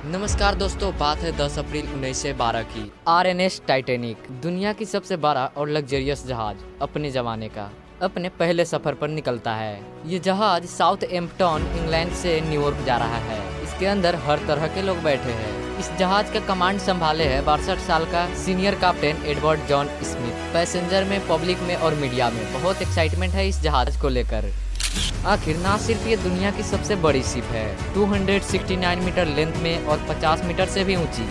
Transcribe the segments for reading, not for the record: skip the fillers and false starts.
नमस्कार दोस्तों, बात है 10 अप्रैल 1912 की। आरएनएस टाइटैनिक दुनिया की सबसे बड़ा और लग्जरियस जहाज अपने ज़माने का अपने पहले सफ़र पर निकलता है। ये जहाज साउथ एम्पटन इंग्लैंड से न्यूयॉर्क जा रहा है। इसके अंदर हर तरह के लोग बैठे हैं। इस जहाज का कमांड संभाले है 62 साल का senior captain Edward John Smith. Passenger में, पब्लिक में और मीडिया में बहुत एक्साइटमेंट है इस जहाज को लेकर। आखिर ना सिर्फ ये दुनिया की सबसे बड़ी शिप है 269 मीटर लेंथ में और 50 मीटर से भी ऊंची,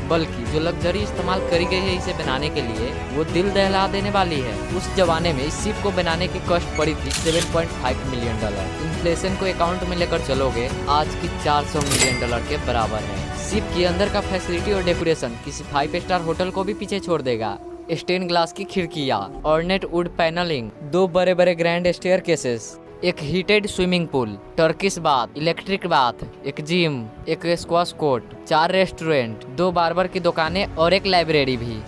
बल्कि जो लग्जरी इस्तेमाल करी गई है इसे बनाने के लिए वो दिल दहला देने वाली है। उस जमाने में इस शिप को बनाने की कॉस्ट पड़ी थी $7.5 मिलियन। इन्फ्लेशन को अकाउंट में लेकर चलोगे आज की $400 मिलियन के बराबर है। शिप के अंदर का फैसिलिटी और डेकोरेशन किसी 5 स्टार होटल को भी पीछे छोड़ देगा। स्टेन ग्लास की खिड़कियाँ, ऑर्नेट वुड पैनलिंग, 2 बड़े बड़े ग्रैंड स्टेयर केसेस, एक heated swimming pool, Turkish bath, electric bath, एक जिम, एक स्क्वाश कोर्ट, 4 रेस्टोरेंट, 2 बार्बर की दुकानें और एक लाइब्रेरी भी।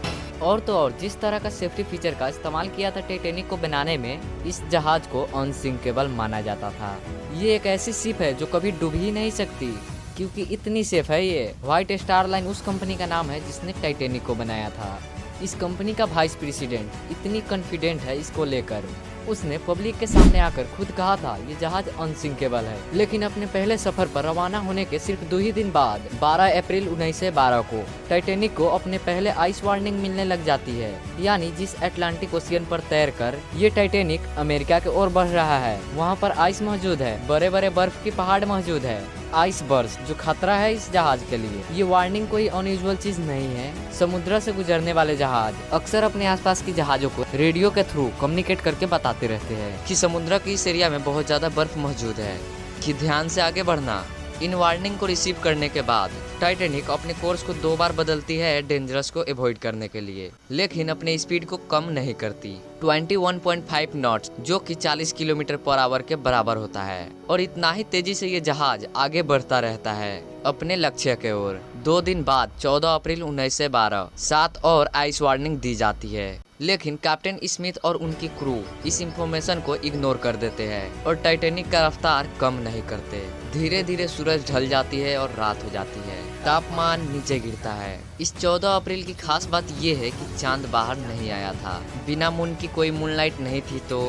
और तो और जिस तरह का सेफ्टी फीचर का इस्तेमाल किया था टाइटैनिक को बनाने में, इस जहाज को अनसिंकेबल माना जाता था। ये एक ऐसी शिप है जो कभी डूब ही नहीं सकती, क्योंकि इतनी सेफ है ये। व्हाइट स्टार लाइन उस कंपनी का नाम है जिसने टाइटैनिक को बनाया था। इस कंपनी का वाइस प्रेसिडेंट इतनी कॉन्फिडेंट है इसको लेकर, उसने पब्लिक के सामने आकर खुद कहा था ये जहाज अनसिंकेबल है। लेकिन अपने पहले सफर पर रवाना होने के सिर्फ 2 ही दिन बाद 12 अप्रैल 1912 को टाइटैनिक को अपने पहले आइस वार्निंग मिलने लग जाती है। यानी जिस अटलांटिक ओशियन पर तैरकर ये टाइटैनिक अमेरिका की ओर बढ़ रहा है, वहाँ पर आइस मौजूद है, बड़े बड़े बर्फ की पहाड़ मौजूद है, आइस बर्स्ट जो खतरा है इस जहाज के लिए। ये वार्निंग कोई अनयूजुअल चीज नहीं है। समुद्र से गुजरने वाले जहाज अक्सर अपने आसपास की जहाजों को रेडियो के थ्रू कम्युनिकेट करके बताते रहते हैं कि समुद्र की इस एरिया में बहुत ज्यादा बर्फ मौजूद है, कि ध्यान से आगे बढ़ना। इन वार्निंग को रिसीव करने के बाद टाइटैनिक अपने कोर्स को 2 बार बदलती है डेंजरस को अवॉइड करने के लिए, लेकिन अपने स्पीड को कम नहीं करती। 21.5 नॉट्स जो कि 40 किलोमीटर पर आवर के बराबर होता है, और इतना ही तेजी से ये जहाज आगे बढ़ता रहता है अपने लक्ष्य के ओर। 2 दिन बाद 14 अप्रैल 1912 7 और आइस वार्निंग दी जाती है, लेकिन कैप्टन स्मिथ और उनकी क्रू इस इंफॉर्मेशन को इग्नोर कर देते हैं और टाइटैनिक का रफ्तार कम नहीं करते। धीरे धीरे सूरज ढल जाती है और रात हो जाती है, तापमान नीचे गिरता है। इस 14 अप्रैल की खास बात यह है कि चांद बाहर नहीं आया था। बिना मून की कोई मूनलाइट नहीं थी, तो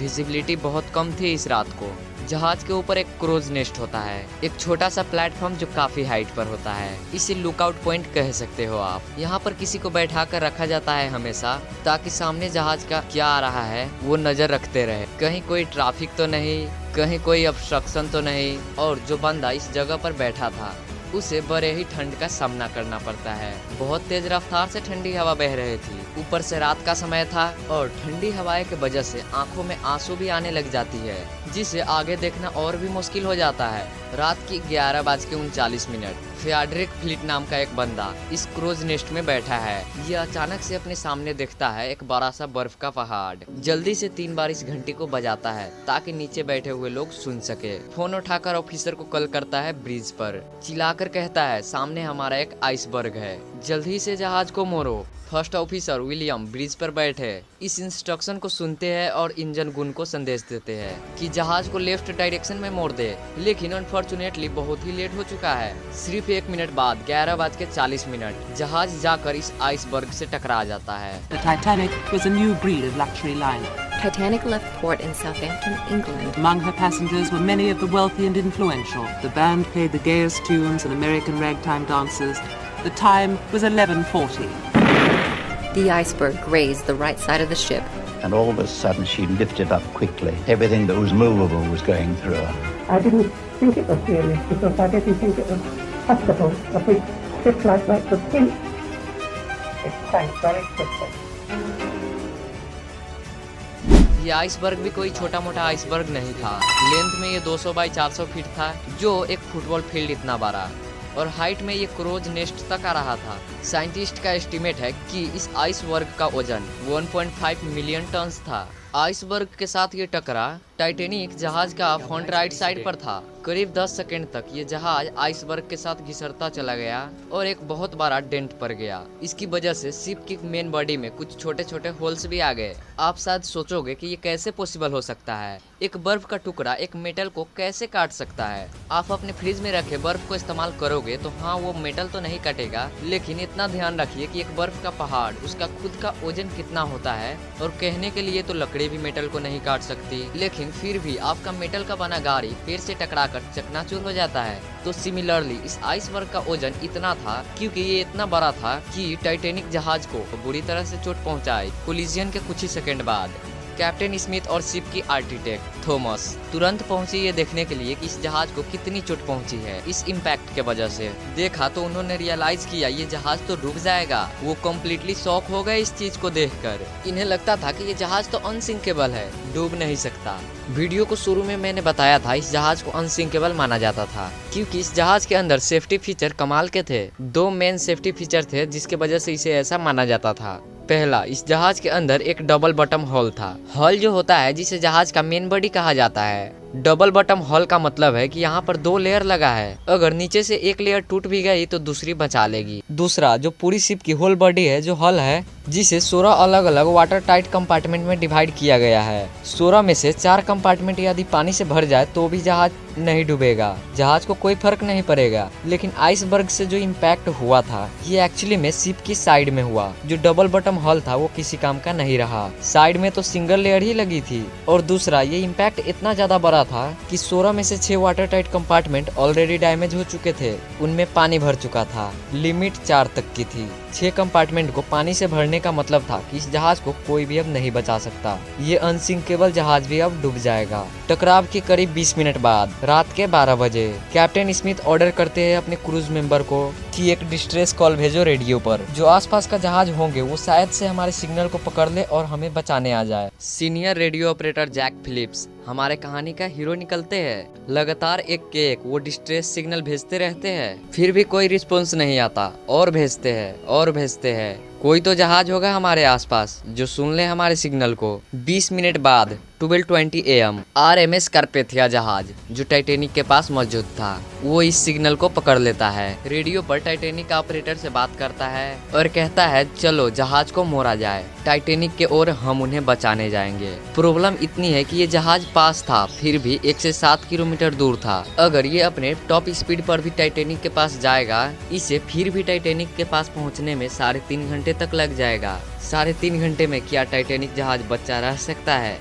विजिबिलिटी बहुत कम थी इस रात को। जहाज के ऊपर एक क्रूज नेस्ट होता है, एक छोटा सा प्लेटफॉर्म जो काफी हाइट पर होता है। इसे लुकआउट पॉइंट कह सकते हो आप। यहाँ पर किसी को बैठा कर रखा जाता है हमेशा, ताकि सामने जहाज का क्या आ रहा है वो नजर रखते रहे, कहीं कोई ट्रैफिक तो नहीं, कहीं कोई ऑब्स्ट्रक्शन तो नहीं। और जो बंदा इस जगह पर बैठा था उसे बड़े ही ठंड का सामना करना पड़ता है। बहुत तेज रफ्तार से ठंडी हवा बह रही थी, ऊपर से रात का समय था और ठंडी हवाएं की वजह से आंखों में आंसू भी आने लग जाती है, जिसे आगे देखना और भी मुश्किल हो जाता है। रात की 11:39 फ्रेडरिक फ्लीट नाम का एक बंदा इस क्रूज नेस्ट में बैठा है। ये अचानक से अपने सामने देखता है एक बड़ा सा बर्फ का पहाड़। जल्दी से 3 बार इस घंटी को बजाता है ताकि नीचे बैठे हुए लोग सुन सके। फोन उठाकर ऑफिसर को कॉल करता है ब्रिज पर, चिल्लाकर कहता है सामने हमारा एक आइसबर्ग है, जल्दी से जहाज को मोड़ो। फर्स्ट ऑफिसर विलियम ब्रिज पर बैठे इस इंस्ट्रक्शन को सुनते हैं और इंजन गुन को संदेश देते हैं कि जहाज को लेफ्ट डायरेक्शन में मोड़ दे, लेकिन अनफॉर्चुनेटली बहुत ही लेट हो चुका है। सिर्फ 1 मिनट बाद 11:40 जहाज जाकर इस आइसबर्ग से टकरा जाता है। The Titanic was a new breed of luxury liner. Titanic left port in Southampton, England. Among her passengers were many of the wealthy and influential. The band played the gayest tunes and American ragtime dances. The time was 11:40. The iceberg grazed the right side of the ship. And all of a sudden she lifted up quickly. Everything that was movable was going through her. I didn't think it was serious because I didn't think it was possible. A big ship like that could sink. It sank very quickly. ये iceberg भी कोई छोटा मोटा iceberg नहीं था। Length में ये 200 by 400 feet था, जो एक फुटबॉल फील्ड इतना बड़ा, और हाइट में ये क्रूज नेस्ट तक आ रहा था। साइंटिस्ट का एस्टीमेट है कि इस आइसबर्ग का वजन 1.5 मिलियन टन था। आइसबर्ग के साथ ये टकरा। टाइटैनिक जहाज का फ्रंट राइट साइड पर था। करीब 10 सेकंड तक ये जहाज आइसबर्ग के साथ घिसरता चला गया और एक बहुत बड़ा डेंट पड़ गया। इसकी वजह से शिप की मेन बॉडी में कुछ छोटे छोटे होल्स भी आ गए। आप शायद सोचोगे कि ये कैसे पॉसिबल हो सकता है, एक बर्फ का टुकड़ा एक मेटल को कैसे काट सकता है। आप अपने फ्रिज में रखे बर्फ को इस्तेमाल करोगे तो हाँ, वो मेटल तो नहीं कटेगा, लेकिन इतना ध्यान रखिए कि एक बर्फ का पहाड़, उसका खुद का वजन कितना होता है। और कहने के लिए तो लकड़ी भी मेटल को नहीं काट सकती, लेकिन फिर भी आपका मेटल का बना गाड़ी पेड़ से टकराकर चकनाचूर हो जाता है। तो सिमिलरली इस आइसबर्ग का वजन इतना था, क्योंकि ये इतना बड़ा था कि टाइटैनिक जहाज को बुरी तरह से चोट पहुंचाई। कोलिजन के कुछ ही सेकंड बाद कैप्टन स्मिथ और शिप की आर्किटेक्ट थॉमस तुरंत पहुंचे ये देखने के लिए कि इस जहाज को कितनी चोट पहुंची है इस इम्पैक्ट के वजह से। देखा तो उन्होंने रियलाइज किया ये जहाज तो डूब जाएगा। वो कम्प्लीटली शॉक हो गए इस चीज को देखकर। इन्हें लगता था कि ये जहाज तो अनसिंकेबल है, डूब नहीं सकता। वीडियो को शुरू में मैंने बताया था इस जहाज को अनसिंकेबल माना जाता था, क्योंकि इस जहाज के अंदर सेफ्टी फीचर कमाल के थे। 2 मेन सेफ्टी फीचर थे जिसके वजह से इसे ऐसा माना जाता था। पहला, इस जहाज के अंदर एक डबल बॉटम हॉल था। हॉल जो होता है जिसे जहाज का मेन बॉडी कहा जाता है। डबल बॉटम हॉल का मतलब है कि यहाँ पर 2 लेयर लगा है। अगर नीचे से एक लेयर टूट भी गई तो दूसरी बचा लेगी। दूसरा, जो पूरी शिप की होल बॉडी है, जो हॉल है, जिसे 16 अलग अलग वाटर टाइट कंपार्टमेंट में डिवाइड किया गया है। 16 में से 4 कंपार्टमेंट यदि पानी से भर जाए तो भी जहाज नहीं डूबेगा, जहाज को कोई फर्क नहीं पड़ेगा। लेकिन आइसबर्ग से जो इम्पैक्ट हुआ था ये एक्चुअली में शिप की साइड में हुआ। जो डबल बॉटम हॉल था वो किसी काम का नहीं रहा। साइड में तो सिंगल लेयर ही लगी थी। और दूसरा, ये इम्पैक्ट इतना ज्यादा बड़ा था कि 16 में से 6 water tight compartment already damage हो चुके थे, उनमें पानी भर चुका था। लिमिट 4 तक की थी। 6 कंपार्टमेंट को पानी से भरने का मतलब था कि इस जहाज को कोई भी अब नहीं बचा सकता। ये अनसिंकेबल जहाज भी अब डूब जाएगा। टकराव के करीब 20 मिनट बाद रात के 12 बजे कैप्टन स्मिथ ऑर्डर करते हैं अपने क्रूज मेंबर को कि एक डिस्ट्रेस कॉल भेजो रेडियो पर। जो आसपास का जहाज होंगे वो शायद से हमारे सिग्नल को पकड़ ले और हमें बचाने आ जाए। Senior radio operator Jack Phillips हमारे कहानी का हीरो निकलते हैं। लगातार एक के एक वो डिस्ट्रेस सिग्नल भेजते रहते हैं, फिर भी कोई रिस्पॉन्स नहीं आता। और भेजते हैं और भेजते हैं। कोई तो जहाज होगा हमारे आसपास जो सुन ले हमारे सिग्नल को। 20 मिनट बाद 12:20 AM RMS कार्पेथिया जहाज जो टाइटैनिक के पास मौजूद था वो इस सिग्नल को पकड़ लेता है। रेडियो पर टाइटैनिक का ऑपरेटर से बात करता है और कहता है चलो जहाज को मोड़ा जाए, टाइटैनिक के ओर हम उन्हें बचाने जाएंगे। प्रॉब्लम इतनी है कि ये जहाज पास था फिर भी 1 से 7 किलोमीटर दूर था। अगर ये अपने टॉप स्पीड पर भी टाइटैनिक के पास जाएगा, इसे फिर भी टाइटैनिक के पास पहुंचने में 3.5 घंटे तक लग जाएगा। 3.5 घंटे में क्या टाइटैनिक जहाज बचा रह सकता है?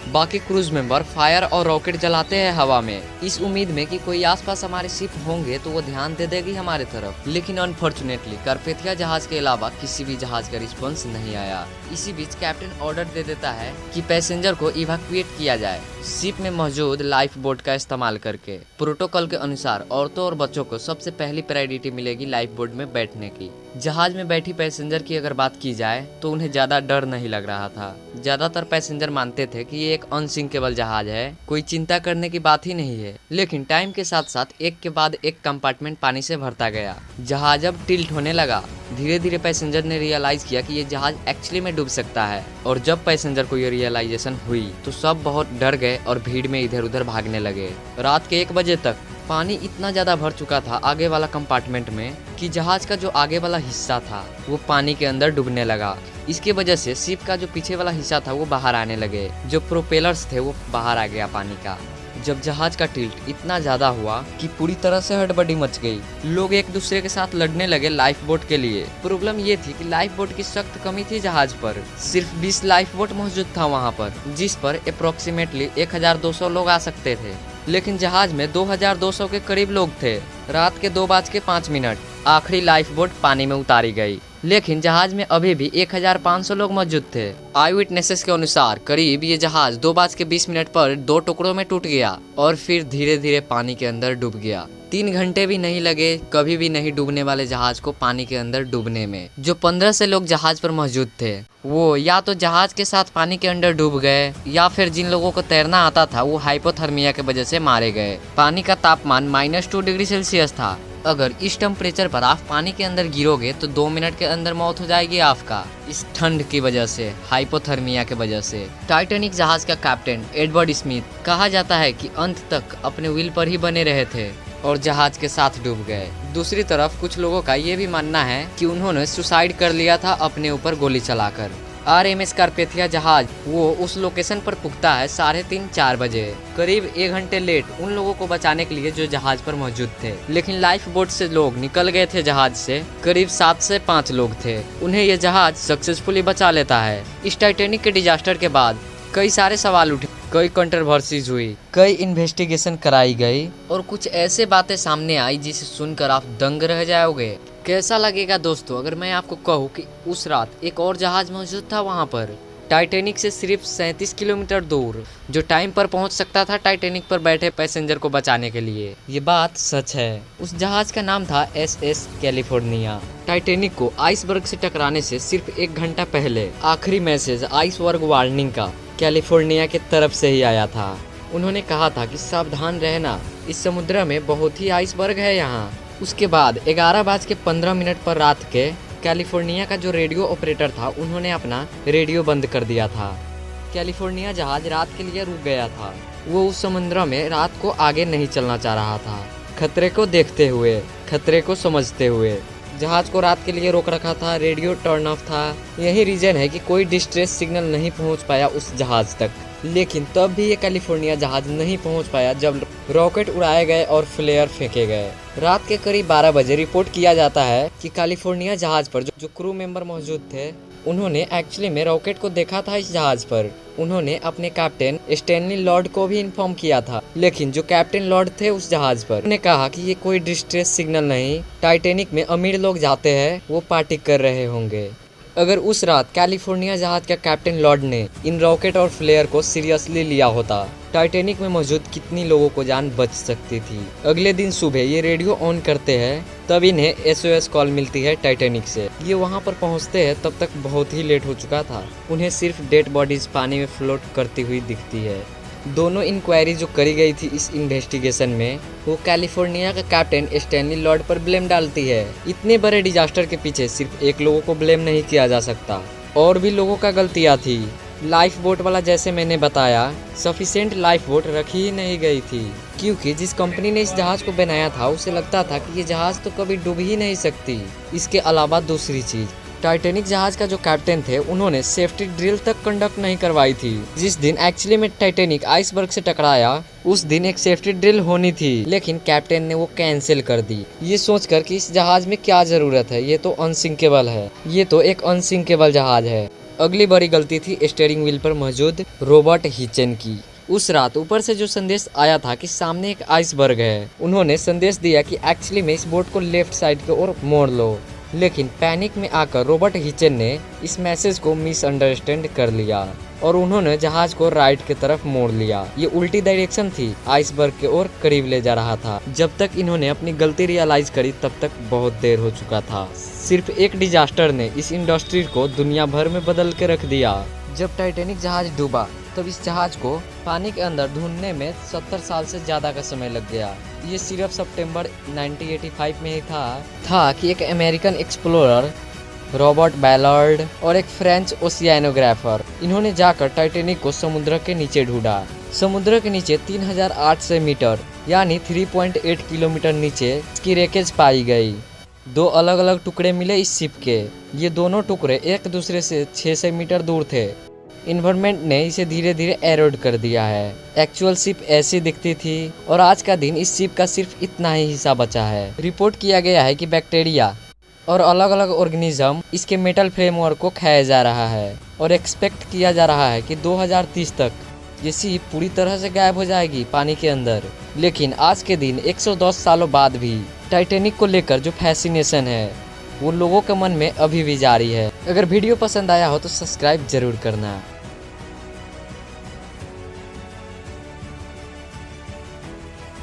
बाकी क्रूज मेंबर फायर और रॉकेट जलाते हैं हवा में, इस उम्मीद में कि कोई आसपास हमारे शिप होंगे तो वो ध्यान दे देगी हमारे तरफ। लेकिन अनफॉर्चुनेटली कार्पेथिया जहाज के अलावा किसी भी जहाज का रिस्पॉन्स नहीं आया। इसी बीच कैप्टन ऑर्डर दे देता है कि पैसेंजर को इवैक्यूएट किया जाए शिप में मौजूद लाइफ बोट का इस्तेमाल करके। प्रोटोकॉल के अनुसार औरतों और बच्चों को सबसे पहली प्रायोरिटी मिलेगी लाइफ बोट में बैठने की। जहाज में बैठी पैसेंजर की अगर बात की जाए तो उन्हें ज्यादा डर नहीं लग रहा था। ज्यादातर पैसेंजर मानते थे कि ये एक अनसिंकेबल जहाज है, कोई चिंता करने की बात ही नहीं है। लेकिन टाइम के साथ साथ एक के बाद एक कंपार्टमेंट पानी से भरता गया। जहाज अब टिल्ट होने लगा। धीरे धीरे पैसेंजर ने रियलाइज किया कि ये जहाज एक्चुअली में डूब सकता है। और जब पैसेंजर को ये रियलाइजेशन हुई तो सब बहुत डर गए और भीड़ में इधर उधर भागने लगे। रात के 1 बजे तक पानी इतना ज्यादा भर चुका था आगे वाला कंपार्टमेंट में कि जहाज का जो आगे वाला हिस्सा था वो पानी के अंदर डूबने लगा। इसके वजह से शिप का जो पीछे वाला हिस्सा था वो बाहर आने लगे। जो प्रोपेलर्स थे वो बाहर आ गया पानी का। जब जहाज का टिल्ट इतना ज्यादा हुआ कि पूरी तरह से हड़बड़ी मच गई। लोग एक दूसरे के साथ लड़ने लगे लाइफ बोट के लिए। प्रॉब्लम ये थी कि लाइफ बोट की सख्त कमी थी जहाज पर। सिर्फ 20 लाइफ बोट मौजूद था वहाँ पर, जिस पर अप्रोक्सीमेटली 1200 लोग आ सकते थे। लेकिन जहाज में 2200 के करीब लोग थे। रात के 2:05 आखिरी लाइफ बोट पानी में उतारी गई। लेकिन जहाज में अभी भी 1500 लोग मौजूद थे। आई विटनेसेस के अनुसार करीब ये जहाज 2:20 पर 2 टुकड़ों में टूट गया और फिर धीरे धीरे पानी के अंदर डूब गया। 3 घंटे भी नहीं लगे कभी भी नहीं डूबने वाले जहाज को पानी के अंदर डूबने में। जो 15 से लोग जहाज पर मौजूद थे वो या तो जहाज के साथ पानी के अंदर डूब गए या फिर जिन लोगों को तैरना आता था वो हाइपोथर्मिया के वजह से मारे गए। पानी का तापमान -2 डिग्री सेल्सियस था। अगर इस टेम्परेचर पर आप पानी के अंदर गिरोगे तो 2 मिनट के अंदर मौत हो जाएगी आपका, इस ठंड की वजह से, हाइपोथर्मिया की वजह से। टाइटैनिक जहाज का कैप्टन एडवर्ड स्मिथ कहा जाता है कि अंत तक अपने व्हील पर ही बने रहे थे और जहाज के साथ डूब गए। दूसरी तरफ कुछ लोगों का ये भी मानना है कि उन्होंने सुसाइड कर लिया था अपने ऊपर गोली चलाकर। RMS कारपेथिया जहाज वो उस लोकेशन पर पुगता है 3:30-4 बजे, करीब 1 घंटे लेट उन लोगों को बचाने के लिए जो जहाज पर मौजूद थे। लेकिन लाइफ बोट से लोग निकल गए थे जहाज से, करीब 7 से 5 लोग थे। उन्हें यह जहाज सक्सेसफुली बचा लेता है। इस टाइटैनिक के डिजास्टर के बाद कई सारे सवाल उठे, कई कंट्रोवर्सीज हुई, कई इन्वेस्टिगेशन कराई गई और कुछ ऐसे बातें सामने आई जिसे सुनकर आप दंग रह जाओगे। कैसा लगेगा दोस्तों अगर मैं आपको कहूँ कि उस रात एक और जहाज मौजूद था वहाँ पर, टाइटैनिक से सिर्फ 37 किलोमीटर दूर, जो टाइम पर पहुँच सकता था टाइटैनिक पर बैठे पैसेंजर को बचाने के लिए। ये बात सच है। उस जहाज का नाम था SS कैलिफोर्निया। टाइटैनिक को आइसबर्ग से टकराने से सिर्फ 1 घंटा पहले आखिरी मैसेज आइसबर्ग वार्निंग का कैलिफोर्निया की तरफ से ही आया था। उन्होंने कहा था कि सावधान रहना, इस समुद्र में बहुत ही आइसबर्ग है यहाँ। उसके बाद 11:15 पर रात के कैलिफोर्निया का जो रेडियो ऑपरेटर था उन्होंने अपना रेडियो बंद कर दिया था। कैलिफोर्निया जहाज रात के लिए रुक गया था। वो उस समुद्र में रात को आगे नहीं चलना चाह रहा था। खतरे को देखते हुए, खतरे को समझते हुए जहाज को रात के लिए रोक रखा था। रेडियो टर्न ऑफ था। यही रीजन है कि कोई डिस्ट्रेस सिग्नल नहीं पहुंच पाया उस जहाज तक। लेकिन तब भी ये कैलिफोर्निया जहाज नहीं पहुंच पाया जब रॉकेट उड़ाए गए और फ्लेयर फेंके गए। रात के करीब 12 बजे रिपोर्ट किया जाता है कि कैलिफोर्निया जहाज पर जो क्रू मेंबर मौजूद थे उन्होंने एक्चुअली में रॉकेट को देखा था इस जहाज पर। उन्होंने अपने कैप्टन स्टैनली लॉर्ड को भी इन्फॉर्म किया था, लेकिन जो कैप्टन लॉर्ड थे उस जहाज पर उन्होंने कहा कि ये कोई डिस्ट्रेस सिग्नल नहीं, टाइटैनिक में अमीर लोग जाते हैं, वो पार्टी कर रहे होंगे। अगर उस रात कैलिफोर्निया जहाज का कैप्टन लॉर्ड ने इन रॉकेट और फ्लेयर को सीरियसली लिया होता, टाइटैनिक में मौजूद कितनी लोगों को जान बच सकती थी। अगले दिन सुबह ये रेडियो ऑन करते हैं, तब इन्हें SOS कॉल मिलती है टाइटैनिक से। ये वहाँ पर पहुँचते हैं तब तक बहुत ही लेट हो चुका था। उन्हें सिर्फ डेड बॉडीज पानी में फ्लोट करती हुई दिखती है। दोनों इंक्वायरी जो करी गई थी इस इन्वेस्टिगेशन में, वो कैलिफोर्निया का कैप्टन स्टैनली लॉर्ड पर ब्लेम डालती है। इतने बड़े डिजास्टर के पीछे सिर्फ एक लोगों को ब्लेम नहीं किया जा सकता, और भी लोगों का गलतियाँ थी। लाइफ बोट वाला, जैसे मैंने बताया, सफिशिएंट लाइफ बोट रखी ही नहीं गई थी, क्योंकि जिस कंपनी ने इस जहाज को बनाया था उसे लगता था कि ये जहाज तो कभी डूब ही नहीं सकती। इसके अलावा दूसरी चीज, टाइटैनिक जहाज का जो कैप्टन थे उन्होंने सेफ्टी ड्रिल तक कंडक्ट नहीं करवाई थी। जिस दिन एक्चुअली में टाइटैनिक आइसबर्ग से टकराया उस दिन एक सेफ्टी ड्रिल होनी थी, लेकिन कैप्टन ने वो कैंसिल कर दी, ये सोचकर कि इस जहाज में क्या जरूरत है, ये तो अनसिंकेबल है, ये तो एक अनसिंकेबल जहाज है। अगली बड़ी गलती थी स्टीयरिंग व्हील पर मौजूद रॉबर्ट हिचन की। उस रात ऊपर से जो संदेश आया था कि सामने एक आइसबर्ग है, उन्होंने संदेश दिया कि एक्चुअली में इस बोट को लेफ्ट साइड की ओर मोड़ लो, लेकिन पैनिक में आकर रॉबर्ट हिचन ने इस मैसेज को मिसअंडरस्टैंड कर लिया और उन्होंने जहाज को राइट की तरफ मोड़ लिया। ये उल्टी डायरेक्शन थी, आइसबर्ग के ओर करीब ले जा रहा था। जब तक इन्होंने अपनी गलती रियलाइज करी तब तक बहुत देर हो चुका था। सिर्फ एक डिजास्टर ने इस इंडस्ट्री को दुनिया भर में बदल के रख दिया। जब टाइटैनिक जहाज डूबा तब इस जहाज को पानी के अंदर ढूंढने में 70 साल से ज़्यादा का समय लग गया। ये सिर्फ सितंबर 1985 में ही था कि एक अमेरिकन एक्सप्लोरर रॉबर्ट बैलार्ड और एक फ्रेंच ओशियानोग्राफर, इन्होंने जाकर टाइटैनिक को समुद्र के नीचे ढूंढा। समुद्र के नीचे 3800 मीटर यानी 3.8 किलोमीटर नीचे इसकी रेकेज पाई गई। 2 अलग अलग टुकड़े मिले इस शिप के। ये दोनों टुकड़े एक दूसरे से 600 मीटर दूर थे। इन्वायरमेंट ने इसे धीरे धीरे एरोड कर दिया है। एक्चुअल शिप ऐसी दिखती थी और आज का दिन इस शिप का सिर्फ इतना ही हिस्सा बचा है। रिपोर्ट किया गया है कि बैक्टीरिया और अलग अलग ऑर्गेनिज्म इसके मेटल फ्रेमवर्क को खाया जा रहा है और एक्सपेक्ट किया जा रहा है कि 2030 तक ये शिप पूरी तरह से गायब हो जाएगी पानी के अंदर। लेकिन आज के दिन 110 सालों बाद भी टाइटैनिक को लेकर जो फैसिनेशन है वो लोगों के मन में अभी भी जारी है। अगर वीडियो पसंद आया हो तो सब्सक्राइब जरूर करना।